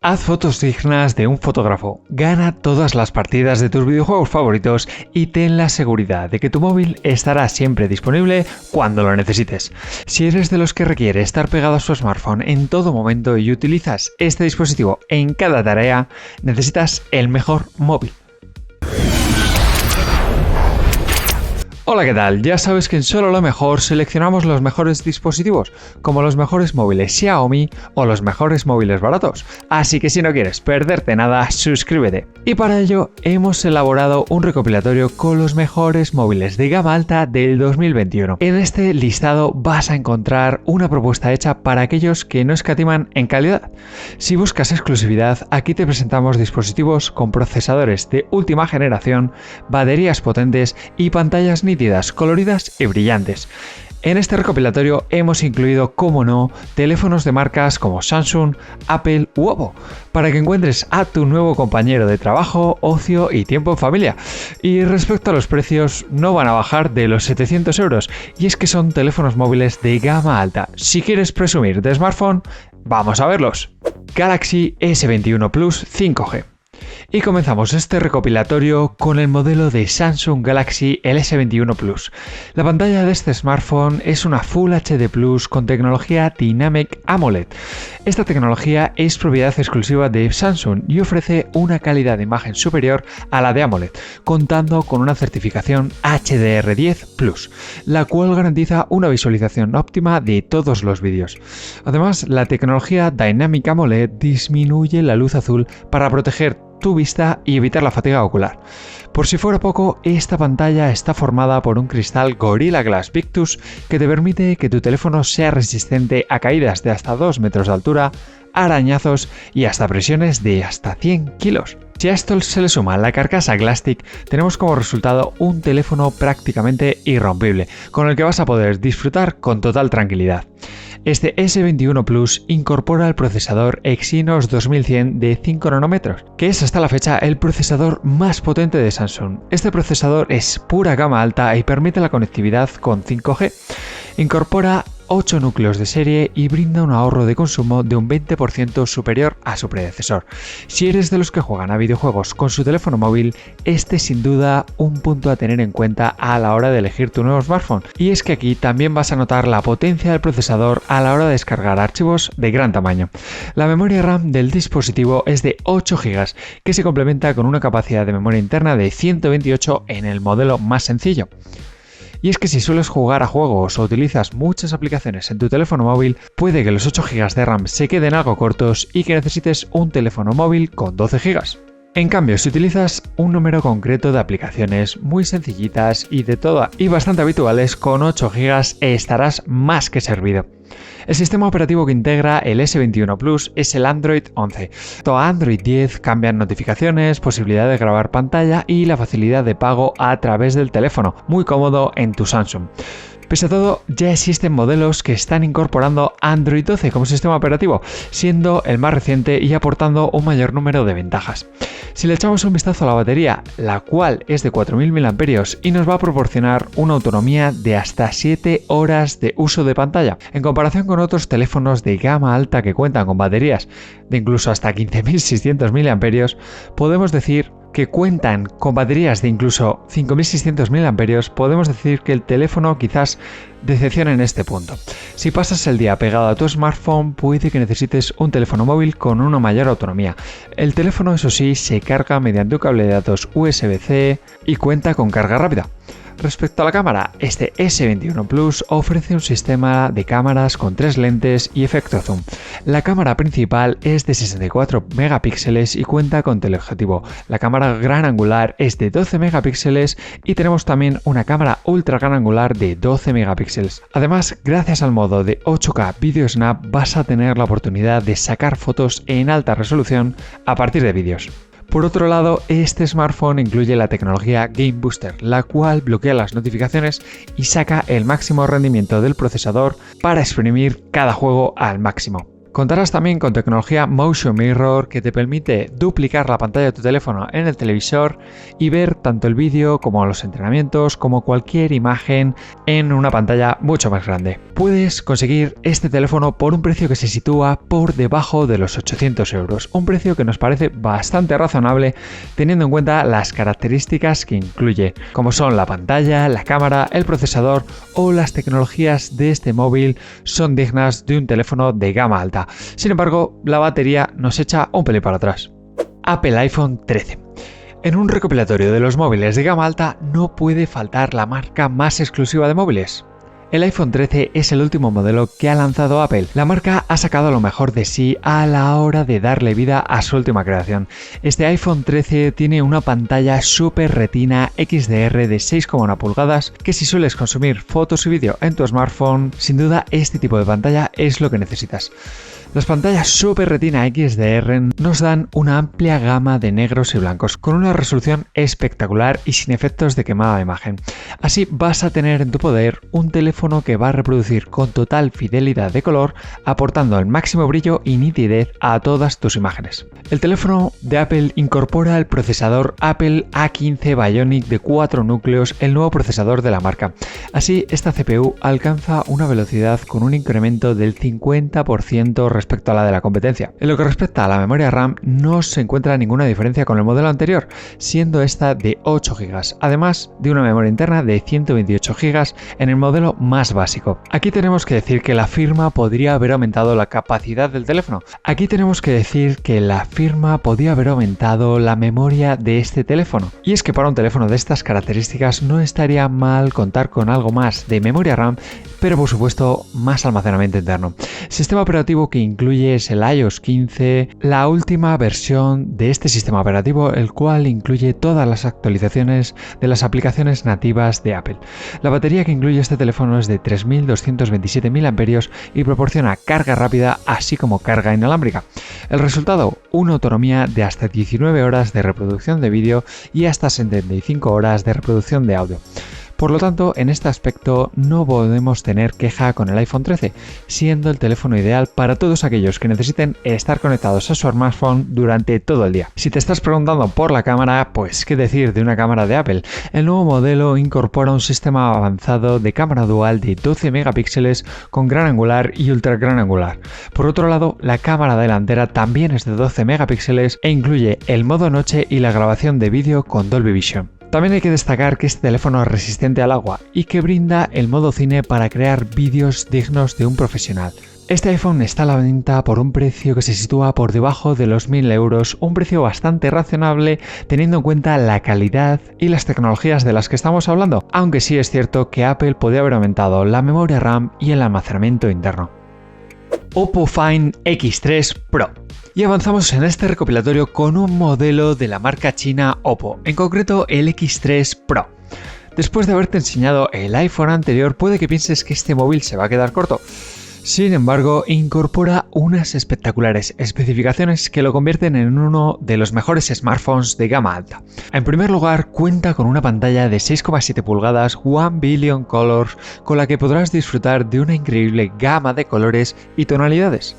Haz fotos dignas de un fotógrafo, gana todas las partidas de tus videojuegos favoritos y ten la seguridad de que tu móvil estará siempre disponible cuando lo necesites. Si eres de los que requiere estar pegado a su smartphone en todo momento y utilizas este dispositivo en cada tarea, necesitas el mejor móvil. Hola, ¿qué tal? Ya sabes que en Solo lo Mejor seleccionamos los mejores dispositivos, como los mejores móviles Xiaomi o los mejores móviles baratos. Así que si no quieres perderte nada, suscríbete. Y para ello hemos elaborado un recopilatorio con los mejores móviles de gama alta del 2021. En este listado vas a encontrar una propuesta hecha para aquellos que no escatiman en calidad. Si buscas exclusividad, aquí te presentamos dispositivos con procesadores de última generación, baterías potentes y pantallas nítidas, coloridas y brillantes. En este recopilatorio hemos incluido, como no, teléfonos de marcas como Samsung, Apple u Oppo, para que encuentres a tu nuevo compañero de trabajo, ocio y tiempo en familia. Y respecto a los precios, no van a bajar de los 700 euros, y es que son teléfonos móviles de gama alta. Si quieres presumir de smartphone, vamos a verlos. Galaxy S21 Plus 5G. Y comenzamos este recopilatorio con el modelo de Samsung Galaxy S21 Plus. La pantalla de este smartphone es una Full HD Plus con tecnología Dynamic AMOLED. Esta tecnología es propiedad exclusiva de Samsung y ofrece una calidad de imagen superior a la de AMOLED, contando con una certificación HDR10 Plus, la cual garantiza una visualización óptima de todos los vídeos. Además, la tecnología Dynamic AMOLED disminuye la luz azul para proteger tu vista y evitar la fatiga ocular. Por si fuera poco, esta pantalla está formada por un cristal Gorilla Glass Victus que te permite que tu teléfono sea resistente a caídas de hasta 2 metros de altura, arañazos y hasta presiones de hasta 100 kilos. Si a esto se le suma la carcasa Glastick, tenemos como resultado un teléfono prácticamente irrompible, con el que vas a poder disfrutar con total tranquilidad. Este S21 Plus incorpora el procesador Exynos 2100 de 5 nanómetros, que es hasta la fecha el procesador más potente de Samsung. Este procesador es pura gama alta y permite la conectividad con 5G. Incorpora 8 núcleos de serie y brinda un ahorro de consumo de un 20% superior a su predecesor. Si eres de los que juegan a videojuegos con su teléfono móvil, este es sin duda un punto a tener en cuenta a la hora de elegir tu nuevo smartphone. Y es que aquí también vas a notar la potencia del procesador a la hora de descargar archivos de gran tamaño. La memoria RAM del dispositivo es de 8 GB, que se complementa con una capacidad de memoria interna de 128 en el modelo más sencillo. Y es que si sueles jugar a juegos o utilizas muchas aplicaciones en tu teléfono móvil, puede que los 8 GB de RAM se queden algo cortos y que necesites un teléfono móvil con 12 GB. En cambio, si utilizas un número concreto de aplicaciones muy sencillitas y bastante habituales, con 8 GB estarás más que servido. El sistema operativo que integra el S21 Plus es el Android 11. A Android 10 cambian notificaciones, posibilidad de grabar pantalla y la facilidad de pago a través del teléfono, muy cómodo en tu Samsung. Pese a todo, ya existen modelos que están incorporando Android 12 como sistema operativo, siendo el más reciente y aportando un mayor número de ventajas. Si le echamos un vistazo a la batería, la cual es de 4000 mAh y nos va a proporcionar una autonomía de hasta 7 horas de uso de pantalla, en comparación con otros teléfonos de gama alta que cuentan con baterías de incluso hasta 15600 mAh, podemos decir que cuentan con baterías de incluso 5600 mAh, podemos decir que el teléfono quizás decepciona en este punto. Si pasas el día pegado a tu smartphone, puede que necesites un teléfono móvil con una mayor autonomía. El teléfono, eso sí, se carga mediante un cable de datos USB-C y cuenta con carga rápida. Respecto a la cámara, este S21 Plus ofrece un sistema de cámaras con 3 lentes y efecto zoom. La cámara principal es de 64 megapíxeles y cuenta con teleobjetivo. La cámara gran angular es de 12 megapíxeles y tenemos también una cámara ultra gran angular de 12 megapíxeles. Además, gracias al modo de 8K Video Snap vas a tener la oportunidad de sacar fotos en alta resolución a partir de vídeos. Por otro lado, este smartphone incluye la tecnología Game Booster, la cual bloquea las notificaciones y saca el máximo rendimiento del procesador para exprimir cada juego al máximo. Contarás también con tecnología Motion Mirror que te permite duplicar la pantalla de tu teléfono en el televisor y ver tanto el vídeo como los entrenamientos como cualquier imagen en una pantalla mucho más grande. Puedes conseguir este teléfono por un precio que se sitúa por debajo de los 800 euros, un precio que nos parece bastante razonable teniendo en cuenta las características que incluye, como son la pantalla, la cámara, el procesador o las tecnologías de este móvil son dignas de un teléfono de gama alta. Sin embargo, la batería nos echa un pelín para atrás. Apple iPhone 13. En un recopilatorio de los móviles de gama alta no puede faltar la marca más exclusiva de móviles. El iPhone 13 es el último modelo que ha lanzado Apple. La marca ha sacado lo mejor de sí a la hora de darle vida a su última creación. Este iPhone 13 tiene una pantalla Super Retina XDR de 6,1 pulgadas que si sueles consumir fotos y vídeo en tu smartphone, sin duda este tipo de pantalla es lo que necesitas. Las pantallas Super Retina XDR nos dan una amplia gama de negros y blancos, con una resolución espectacular y sin efectos de quemada de imagen. Así vas a tener en tu poder un teléfono que va a reproducir con total fidelidad de color, aportando el máximo brillo y nitidez a todas tus imágenes. El teléfono de Apple incorpora el procesador Apple A15 Bionic de 4 núcleos, el nuevo procesador de la marca. Así, esta CPU alcanza una velocidad con un incremento del 50% respecto a la de la competencia. En lo que respecta a la memoria RAM, no se encuentra ninguna diferencia con el modelo anterior, siendo esta de 8 GB, además de una memoria interna de 128 GB en el modelo más básico. Aquí tenemos que decir que la firma podría haber aumentado la capacidad del teléfono. Podría haber aumentado la memoria de este teléfono. Y es que para un teléfono de estas características no estaría mal contar con algo más de memoria RAM, pero por supuesto más almacenamiento interno. Sistema operativo que incluye es el iOS 15, la última versión de este sistema operativo, el cual incluye todas las actualizaciones de las aplicaciones nativas de Apple. La batería que incluye este teléfono es de 3227 mAh y proporciona carga rápida así como carga inalámbrica. El resultado, una autonomía de hasta 19 horas de reproducción de vídeo y hasta 75 horas de reproducción de audio. Por lo tanto, en este aspecto no podemos tener queja con el iPhone 13, siendo el teléfono ideal para todos aquellos que necesiten estar conectados a su smartphone durante todo el día. Si te estás preguntando por la cámara, pues qué decir de una cámara de Apple. El nuevo modelo incorpora un sistema avanzado de cámara dual de 12 megapíxeles con gran angular y ultra gran angular. Por otro lado, la cámara delantera también es de 12 megapíxeles e incluye el modo noche y la grabación de vídeo con Dolby Vision. También hay que destacar que este teléfono es resistente al agua y que brinda el modo cine para crear vídeos dignos de un profesional. Este iPhone está a la venta por un precio que se sitúa por debajo de los 1.000 euros, un precio bastante razonable teniendo en cuenta la calidad y las tecnologías de las que estamos hablando, aunque sí es cierto que Apple podría haber aumentado la memoria RAM y el almacenamiento interno. Oppo Find X3 Pro. Y avanzamos en este recopilatorio con un modelo de la marca china Oppo, en concreto el X3 Pro. Después de haberte enseñado el iPhone anterior, puede que pienses que este móvil se va a quedar corto. Sin embargo, incorpora unas espectaculares especificaciones que lo convierten en uno de los mejores smartphones de gama alta. En primer lugar, cuenta con una pantalla de 6,7 pulgadas One Billion Colors con la que podrás disfrutar de una increíble gama de colores y tonalidades.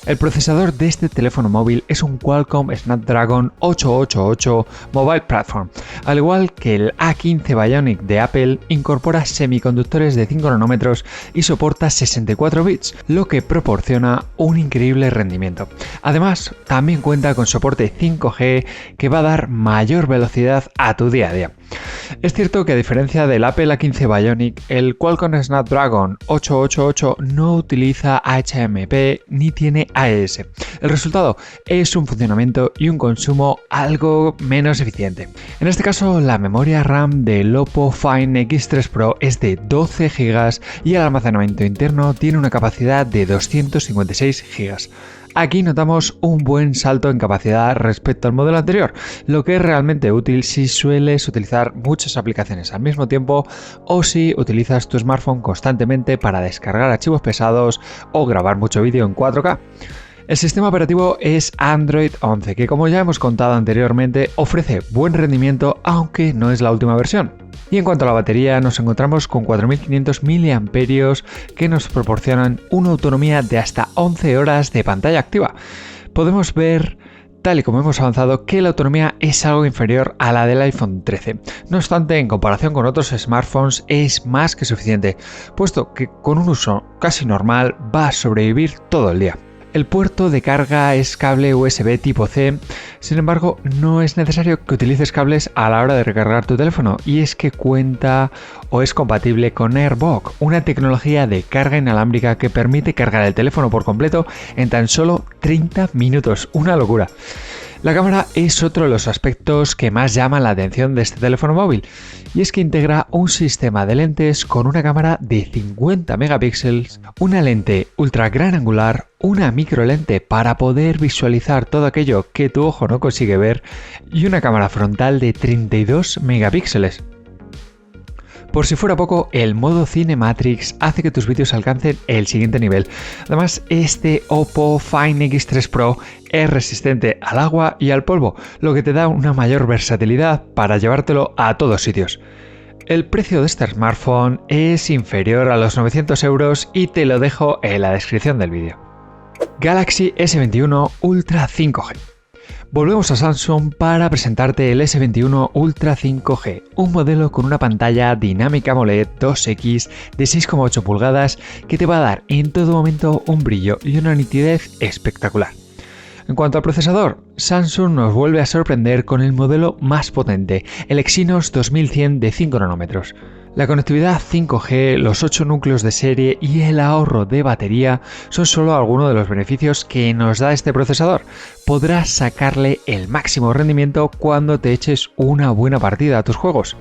El procesador de este teléfono móvil es un Qualcomm Snapdragon 888 Mobile Platform. Al igual que el A15 Bionic de Apple, incorpora semiconductores de 5 nanómetros y soporta 64 bits, lo que proporciona un increíble rendimiento. Además, también cuenta con soporte 5G que va a dar mayor velocidad a tu día a día. Es cierto que a diferencia del Apple A15 Bionic, el Qualcomm Snapdragon 888 no utiliza HMP ni tiene AES. El resultado es un funcionamiento y un consumo algo menos eficiente. En este caso, la memoria RAM del Oppo Find X3 Pro es de 12 GB y el almacenamiento interno tiene una capacidad de 256 GB. Aquí notamos un buen salto en capacidad respecto al modelo anterior, lo que es realmente útil si sueles utilizar muchas aplicaciones al mismo tiempo o si utilizas tu smartphone constantemente para descargar archivos pesados o grabar mucho vídeo en 4K. El sistema operativo es Android 11, que como ya hemos contado anteriormente ofrece buen rendimiento aunque no es la última versión. Y en cuanto a la batería, nos encontramos con 4500 mAh que nos proporcionan una autonomía de hasta 11 horas de pantalla activa. Podemos ver, tal y como hemos avanzado, que la autonomía es algo inferior a la del iPhone 13. No obstante, en comparación con otros smartphones es más que suficiente, puesto que con un uso casi normal va a sobrevivir todo el día. El puerto de carga es cable USB tipo C, sin embargo no es necesario que utilices cables a la hora de recargar tu teléfono, y es que cuenta o es compatible con AirVook, una tecnología de carga inalámbrica que permite cargar el teléfono por completo en tan solo 30 minutos, una locura. La cámara es otro de los aspectos que más llaman la atención de este teléfono móvil, y es que integra un sistema de lentes con una cámara de 50 megapíxeles, una lente ultra gran angular, una microlente para poder visualizar todo aquello que tu ojo no consigue ver y una cámara frontal de 32 megapíxeles. Por si fuera poco, el modo Cinematrix hace que tus vídeos alcancen el siguiente nivel. Además, este Oppo Find X3 Pro es resistente al agua y al polvo, lo que te da una mayor versatilidad para llevártelo a todos sitios. El precio de este smartphone es inferior a los 900 euros y te lo dejo en la descripción del vídeo. Galaxy S21 Ultra 5G. Volvemos a Samsung para presentarte el S21 Ultra 5G, un modelo con una pantalla dinámica AMOLED 2X de 6,8 pulgadas que te va a dar en todo momento un brillo y una nitidez espectacular. En cuanto al procesador, Samsung nos vuelve a sorprender con el modelo más potente, el Exynos 2100 de 5 nanómetros. La conectividad 5G, los 8 núcleos de serie y el ahorro de batería son solo algunos de los beneficios que nos da este procesador. Podrás sacarle el máximo rendimiento cuando te eches una buena partida a tus juegos.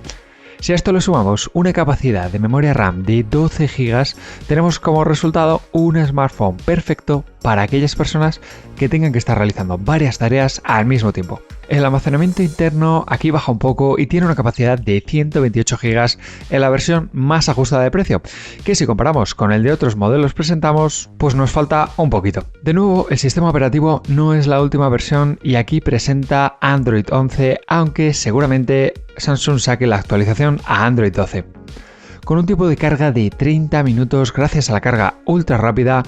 Si a esto le sumamos una capacidad de memoria RAM de 12 GB, tenemos como resultado un smartphone perfecto para aquellas personas que tengan que estar realizando varias tareas al mismo tiempo. El almacenamiento interno aquí baja un poco y tiene una capacidad de 128 GB en la versión más ajustada de precio, que si comparamos con el de otros modelos presentamos, pues nos falta un poquito. De nuevo, el sistema operativo no es la última versión y aquí presenta Android 11, aunque seguramente Samsung saque la actualización a Android 12. Con un tiempo de carga de 30 minutos gracias a la carga ultra rápida,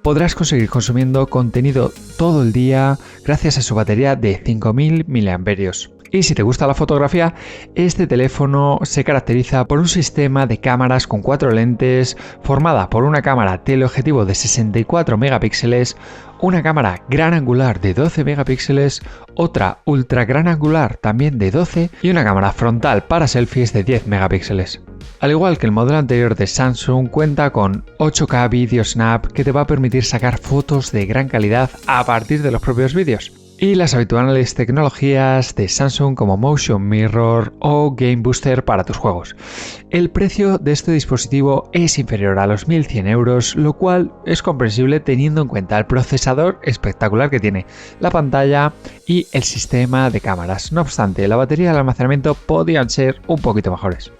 podrás conseguir consumiendo contenido todo el día gracias a su batería de 5000 mAh. Y si te gusta la fotografía, este teléfono se caracteriza por un sistema de cámaras con 4 lentes, formada por una cámara teleobjetivo de 64 megapíxeles, una cámara gran angular de 12 megapíxeles, otra ultra gran angular también de 12 y una cámara frontal para selfies de 10 megapíxeles. Al igual que el modelo anterior de Samsung, cuenta con 8K Video Snap que te va a permitir sacar fotos de gran calidad a partir de los propios vídeos. Y las habituales tecnologías de Samsung como Motion Mirror o Game Booster para tus juegos. El precio de este dispositivo es inferior a los 1100 euros, lo cual es comprensible teniendo en cuenta el procesador espectacular que tiene, la pantalla y el sistema de cámaras. No obstante, la batería y el almacenamiento podrían ser un poquito mejores.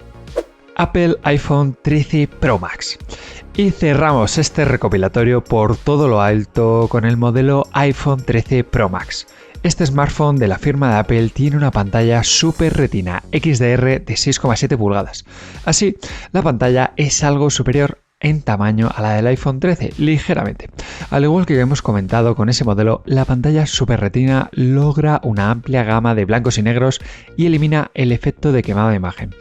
Apple iPhone 13 Pro Max. Y cerramos este recopilatorio por todo lo alto con el modelo iPhone 13 Pro Max. Este smartphone de la firma de Apple tiene una pantalla Super Retina XDR de 6,7 pulgadas. Así, la pantalla es algo superior en tamaño a la del iPhone 13, ligeramente. Al igual que ya hemos comentado con ese modelo, la pantalla Super Retina logra una amplia gama de blancos y negros y elimina el efecto de quemado de imagen.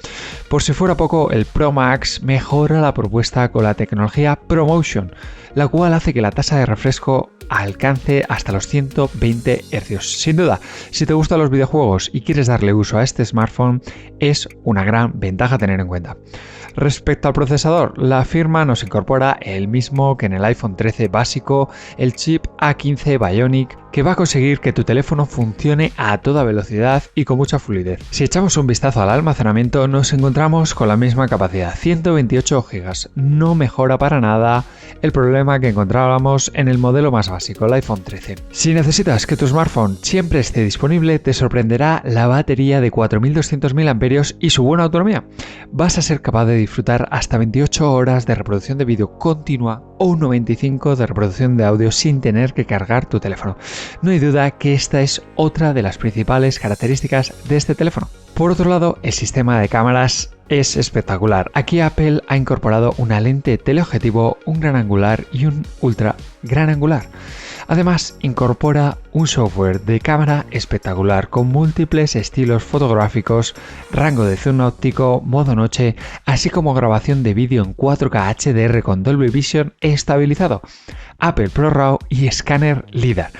Por si fuera poco, el Pro Max mejora la propuesta con la tecnología ProMotion, la cual hace que la tasa de refresco alcance hasta los 120 Hz. Sin duda, si te gustan los videojuegos y quieres darle uso a este smartphone, es una gran ventaja a tener en cuenta. Respecto al procesador, la firma nos incorpora el mismo que en el iPhone 13 básico, el chip A15 Bionic, que va a conseguir que tu teléfono funcione a toda velocidad y con mucha fluidez. Si echamos un vistazo al almacenamiento, nos encontramos con la misma capacidad, 128 GB. No mejora para nada el problema que encontrábamos en el modelo más básico, el iPhone 13. Si necesitas que tu smartphone siempre esté disponible, te sorprenderá la batería de 4200 mAh y su buena autonomía. Vas a ser capaz de disfrutar hasta 28 horas de reproducción de vídeo continua o 95 de reproducción de audio sin tener que cargar tu teléfono. No hay duda que esta es otra de las principales características de este teléfono. Por otro lado, el sistema de cámaras es espectacular. Aquí Apple ha incorporado una lente teleobjetivo, un gran angular y un ultra gran angular. Además, incorpora un software de cámara espectacular con múltiples estilos fotográficos, rango de zoom óptico, modo noche, así como grabación de vídeo en 4K HDR con Dolby Vision estabilizado, Apple ProRAW y escáner LiDAR.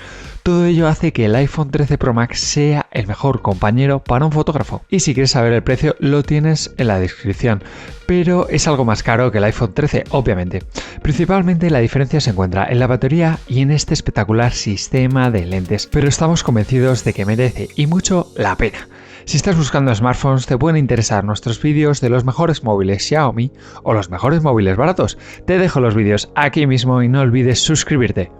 Todo ello hace que el iPhone 13 Pro Max sea el mejor compañero para un fotógrafo. Y si quieres saber el precio, lo tienes en la descripción. Pero es algo más caro que el iPhone 13, obviamente. Principalmente la diferencia se encuentra en la batería y en este espectacular sistema de lentes. Pero estamos convencidos de que merece y mucho la pena. Si estás buscando smartphones, te pueden interesar nuestros vídeos de los mejores móviles Xiaomi o los mejores móviles baratos. Te dejo los vídeos aquí mismo y no olvides suscribirte.